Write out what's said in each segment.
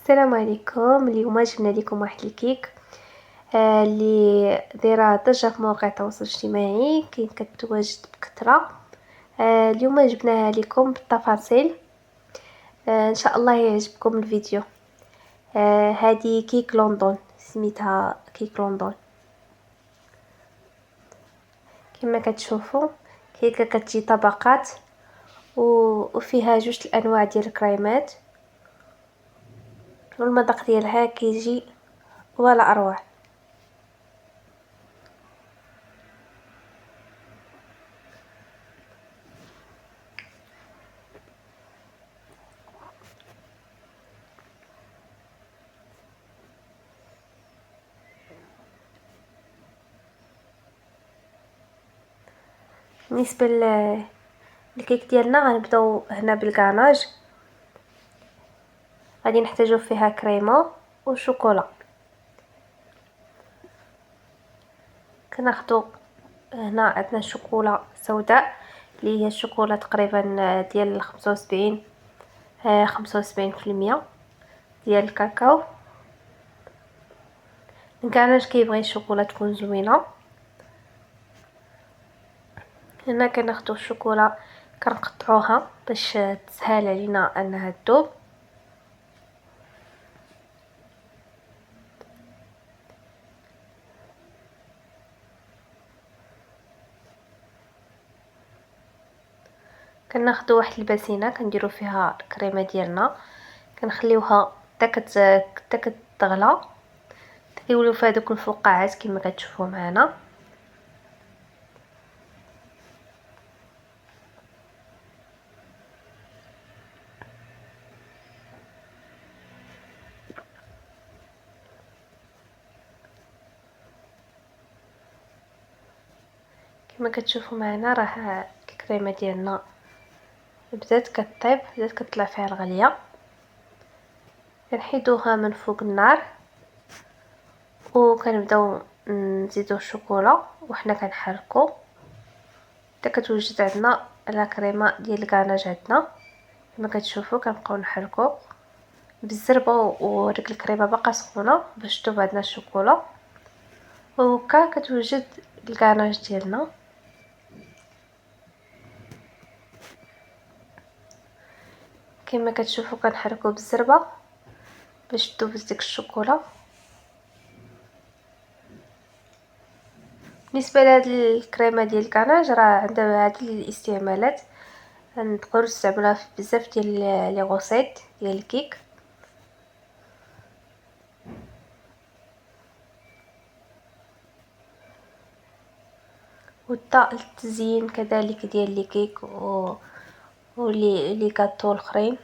السلام عليكم. اليوم جبنا لكم واحد الكيك اللي دايره ضجه في مواقع التواصل الاجتماعي، كتواجد بكثره. اليوم جبناها لكم بالتفاصيل. ان شاء الله يعجبكم الفيديو. هذه كيك لندن، سميتها كيك لندن. كما كتشوفوا كيكه كتجي طبقات وفيها جوج الانواع ديال الكريمات، والمذاق ديالها كيجي ولا اروع. بالنسبه الكيك ديالنا غنبداو هنا بالكاناج. غادي نحتاجو فيها كريمه وشوكولا. كناخدو هنا عندنا شوكولا سوداء اللي هي الشوكولا تقريبا ديال 75% ديال الكاكاو. الكاناج كيبغي الشوكولا تكون زوينه. هنا كناخدو الشوكولا كنقطعوها باش تسهل علينا انها تذوب. كناخدو واحد الباسينه كنديرو فيها الكريمه ديالنا، كنخليوها حتى كتغلى، كيوليو فيها دوك الفقاعات كما كتشوفوا معنا. كما كتشوفوا معنا راه الكريمه ديالنا بدات كطيب، بدات كطلع فيها الغليه. كنحيدوها من فوق النار وكنبداو نزيدو الشوكولا وحنا كنحركو حتى كتوجد عندنا لا كريمه ديال الكاناج. عندنا كما كتشوفوا كنبقاو نحركو بالزربه وديك الكريمه باقا سخونه باش تذوب عندنا الشوكولا، وهكا كتوجد الكاناج ديالنا. كما كتشوفوا كنحركو بالزربه باش تذوب ديك الشوكولا. بالنسبه لهاد الكريمه ديال الكناج راه عندها هاد الاستعمالات، نقدروا نستعملوها في بزاف ديال لي غوسيت ديال الكيك. وحتى التزيين كذلك ديال لي كيك ولي كاطو الاخرين.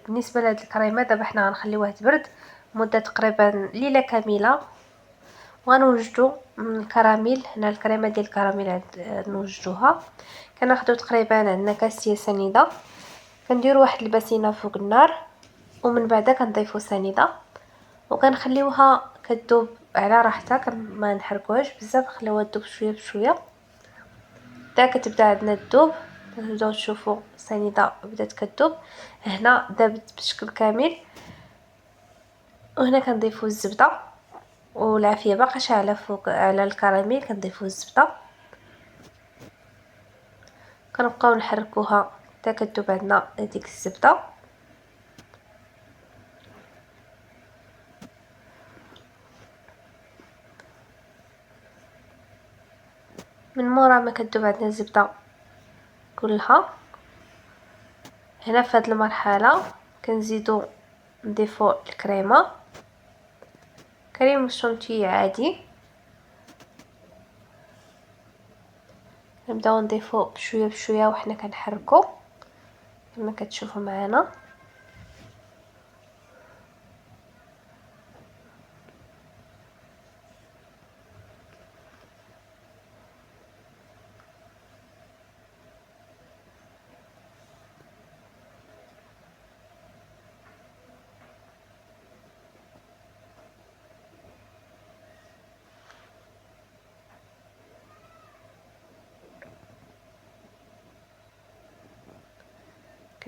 بالنسبه لهاد الكريمه دابا حنا غنخليوها تبرد مده تقريبا ليله كامله، وغنوجدو الكراميل. هنا الكريمه ديال الكراميل نوجدوها. كناخدو تقريبا عندنا كاسيه سنيده، كنديروا واحد الباسينه فوق النار ومن بعد كنضيفوا سنيده وكنخليوها كتذوب على راحتها. ما نحركوهاش بزاف، نخليوها تذوب شويه بشويه حتى كتبدا عندنا تذوب. نبداو نشوفوا السنيده بدات كتذوب، هنا ذابت بشكل كامل. وهنا كنضيفوا الزبده والعافيه باقا شاعله فوق على الكراميل، كنضيفوا الزبده كنبقاو نحركوها حتى كتذوب عندنا ديك الزبده. من مورا ما كتذوب عندنا الزبده كلها، هنا في هذه المرحله كنزيدو نضيفو الكريمه، كريم الشونتيي عادي. نبداو نضيفو بشويه بشويه وحنا كنحركو كما كتشوفوا معنا.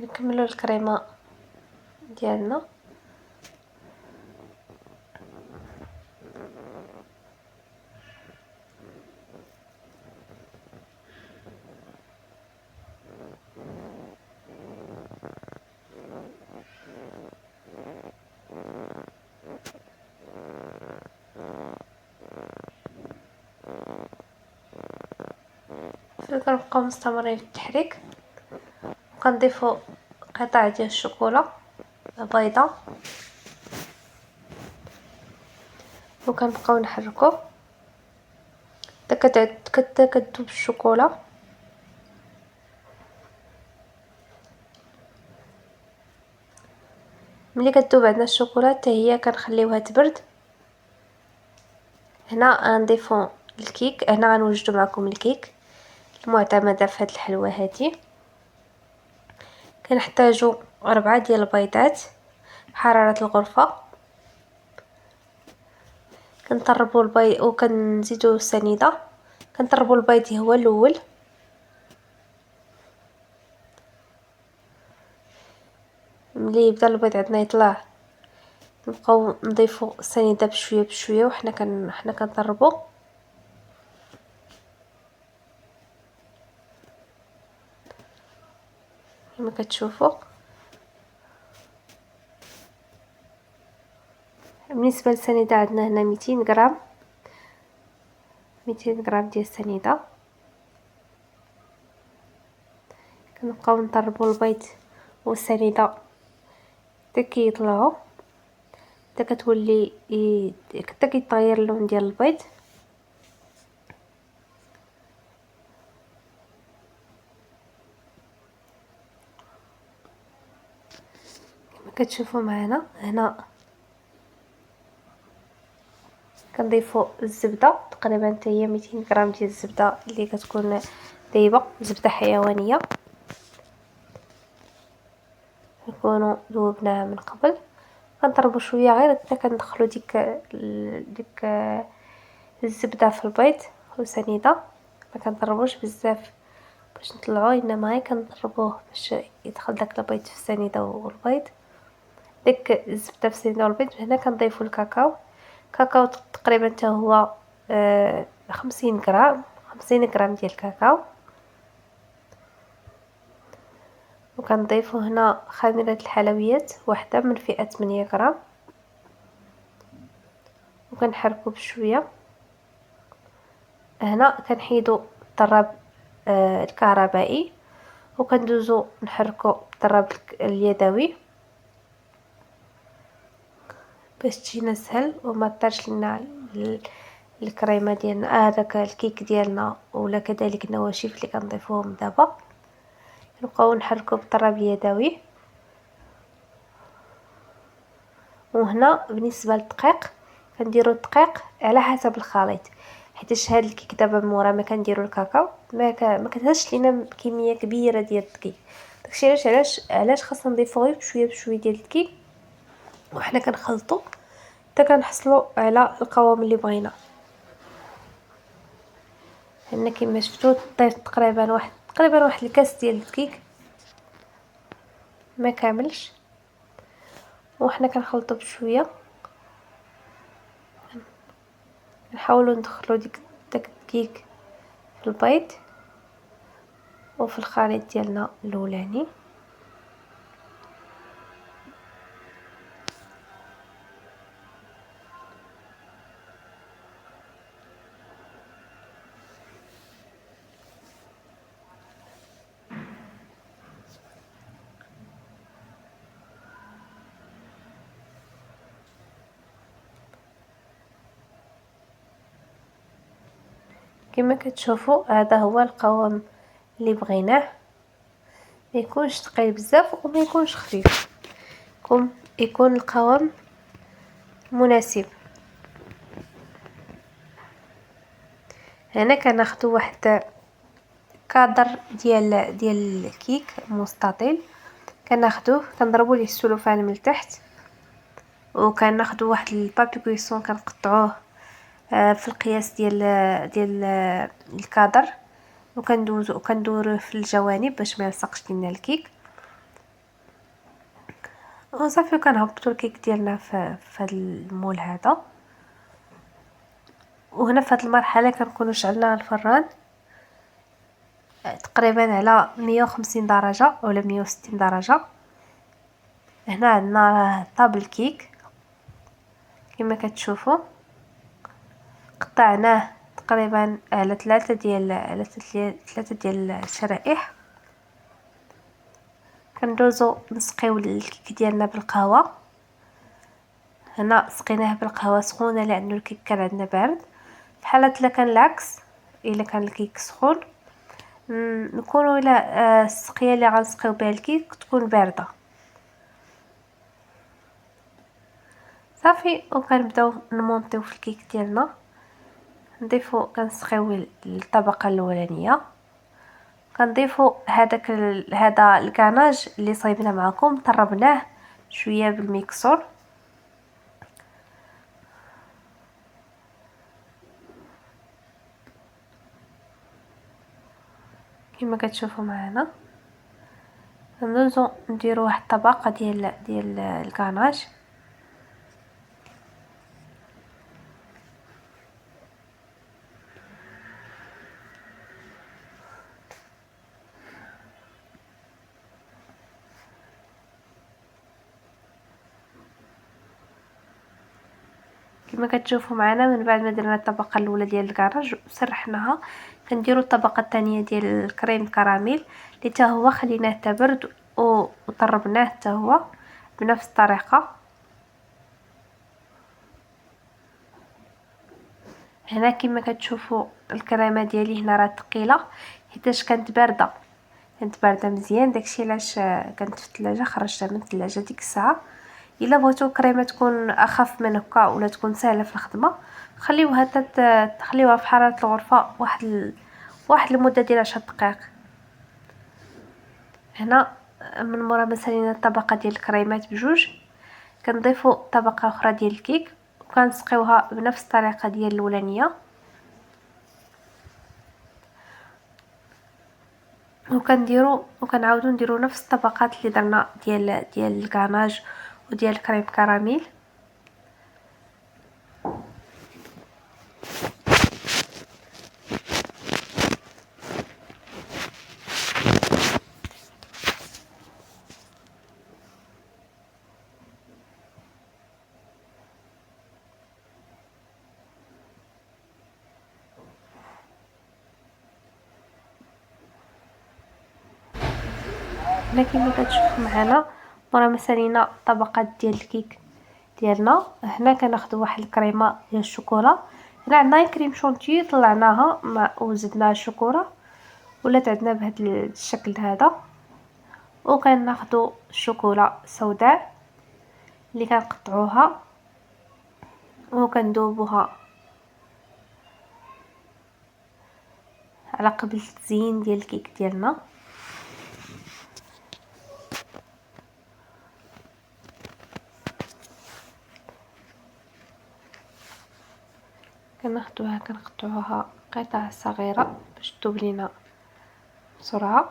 كنكملو الكريمه ديالنا. كنبقاو مستمرين في التحريك، وكنضيفو قطع ديال الشوكولا بيضة، وكنبقاو نحركو حتى كتذوب الشوكولا. ملي كتذوب عندنا الشوكولا حتى هي كنخليوها تبرد. هنا غنضيفو الكيك، هنا غنوجدو معكم الكيك المعتمده في هاد الحلوى هادي. كنحتاجو 4 ديال البيضات بحرارة الغرفة. كنطربو البيض وكنزيدو السنيده. كنطربو البيض هو الاول، ملي يبدا البيض عندنا يطلع نبقاو نضيفو السنيده بشويه بشويه وحنا كنطربو. كما كتشوفوا بالنسبه للسنيده عندنا هنا 200 غرام، 200 غرام ديال السنيده. كنبقاو نطربوا البيض والسنيده حتى كيطلعوا، حتى كتولي حتى كيتغير اللون ديال البيض. كما كتشوفوا معنا هنا كنضيفوا الزبده تقريبا حتى هي 200 غرام ديال الزبده اللي كتكون دايبه، زبده حيوانيه نكونوا ذوبناها من قبل. كنضربوا شويه غير حتى كندخلوا ديك الزبده في البيض والسنيده. ما كنضربوش بزاف باش نطلعوه، انما غير كنضربوه باش يدخل داك البيض في السنيده والبيض، ديك الزبده في السنيده والبيض. هنا كنضيفوا الكاكاو، كاكاو تقريبا حتى هو 50 غرام، 50 غرام ديال الكاكاو. وكنضيفوا هنا خميره الحلويات واحده من فئه 8 غرام، وكنحركو بشويه. هنا كنحيدو الطراب الكهربائي وكندوزو نحركو بالطراب اليدوي باش تجينا سهل وما طرش لنا الكريمه ديالنا، هذاك الكيك ديالنا ولا كذلك النواشف اللي كنضيفوهم دابا. نبقاو نحركو بالطراب اليدوي. وهنا بالنسبه للدقيق كنديروا الدقيق على حسب الخليط، حيت هاد الكيك دابا مورا ما كنديروا الكاكاو ما كتهزش لينا كميه كبيره ديال الدقيق. داكشي علاش خاصنا نضيفو غير بشويه بشويه ديال الدقيق وحنا كنخلطوا حتى كنحصلوا على القوام اللي بغينا. هنا كما شفتوا طيب تقريبا واحد الكاس ديال الدقيق ما كاملش، وحنا كنخلطوا بشويه. نحاولوا ندخلوا داك الدقيق في البيض وفي الخليط ديالنا الاولاني. كما كتشوفوا هذا هو القوام اللي بغيناه، ما يكونش ثقيل بزاف وما يكونش خفيف، يكون القوام مناسب. هنا كناخذوا واحد كادر ديال الكيك مستطيل، كناخذوه كنضربوا ليه السلوفان من التحت، وكناخذوا واحد البابي كويسون كنقطعوه في القياس ديال الكادر، وكندوروه في الجوانب باش ما يلصقش لنا الكيك. وصافي كنهبطو الكيك ديالنا في هذا المول هذا. وهنا في هذه المرحله كنكونوا شعلنا الفران تقريبا على 150 درجه ولا 160 درجه. هنا عندنا طاب الكيك كما كتشوفوا، قطعناه تقريبا على ثلاثه ديال الشرائح. كندوزو نسقيو الكيك ديالنا بالقهوه. هنا سقيناه بالقهوه سخونه لانه الكيك كان عندنا بارد. في حاله الا كان العكس، الا كان الكيك سخون نكونوا الى السقيه اللي غنسقيو بها الكيك تكون بارده صافي. وكنبداو نمونطيو في الكيك ديالنا، نضيفو كنسقيو الطبقه الاولانيه، كنضيفو هذا الكاناج اللي صايبنا معكم، طربناه شويه بالميكسور. كما كتشوفوا معنا ندوزو نديرو واحد الطبقه ديال الكاناج. كما كتشوفوا معنا من بعد ما درنا الطبقه الاولى ديال الكراج وسرحناها، كنديروا الطبقه الثانيه ديال الكريم كراميل اللي حتى هو خليناه تبرد وطربناه حتى هو بنفس الطريقه. هنا كما كتشوفوا الكريمه ديالي هنا راه ثقيله حيتاش كانت بارده مزيان، داكشي علاش كانت في الثلاجه، خرجتها من الثلاجه ديك الساعه. الا بغيتو الكريمه تكون اخف من هكا ولا تكون سهله في الخدمه، تخليوها في حراره الغرفه واحد المده ديال 10 دقائق. هنا من مورا ما سالينا الطبقه ديال الكريمات بجوج، كنضيفوا طبقه اخرى ديال الكيك وكنسقيوها بنفس الطريقه ديال الاولانيه، وكنعاودو نديرو نفس الطبقات اللي درنا ديال الكاناج وديال الكريم كراميل. هنا كما كتشوفوا معنا مورا ما سالينا الطبقات ديال الكيك ديالنا، هنا كناخذوا واحد الكريمه ديال الشوكولا. هنا عندنا كريم شونتيي طلعناها وزدنا الشوكولا ولات عندنا بهذا الشكل هذا. وكناخذوا الشوكولا سوداء اللي كنقطعوها وكندوبوها على قبل التزيين ديال الكيك ديالنا. كنقطعوها قطع صغيره باش تذوب لينا بسرعه.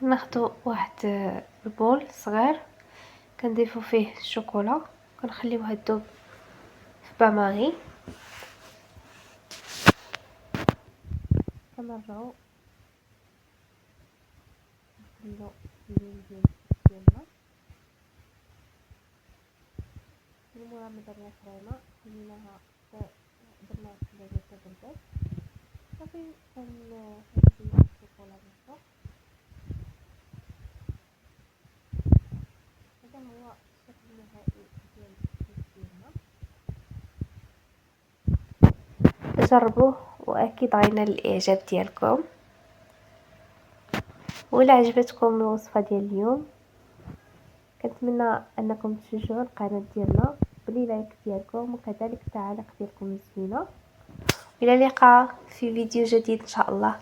ناخذ واحد البول صغير كنضيفو فيه الشوكولا، كنخليوها تذوب في باماغي، كنرجعو نخليو الزين ديالنا. من مورا ما درنا الكريمه خليناها درنا الثلاجه تبردات صافي. كنزيدو الشوكولا من الفوق. هذا هو الشكل النهائي ديال الكيك ديالنا. جربوه واكيد غينال الاعجاب ديالكم. ولا عجبتكم الوصفه ديال اليوم كنتمنى انكم تشجعوا القناه ديالنا بلي لايك ديالكم وكذلك التعاليق ديالكم الزوينه. الى اللقاء في فيديو جديد ان شاء الله.